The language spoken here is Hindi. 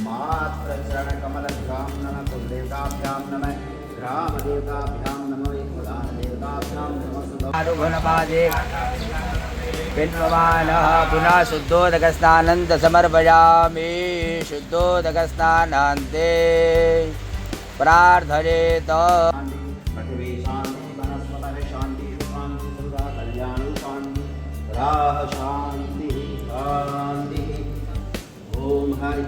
मात्रचरणकमलभ्यां नमः कुलदेवताभ्यां नमः ग्रामदेवताभ्यां नमः प्रधानदेवताभ्यां नमः आरुघनपादे पिन्वमानः पुनः शुद्धोदकस्नानं समर्पयामि शुद्धोदकस्नानान्ते प्रार्थयेत पृथिवी शान्ति वनस्पतयः शान्ति शान्ति सुधा कल्याण शान्ति राह शान्ति शान्ति ओम हरि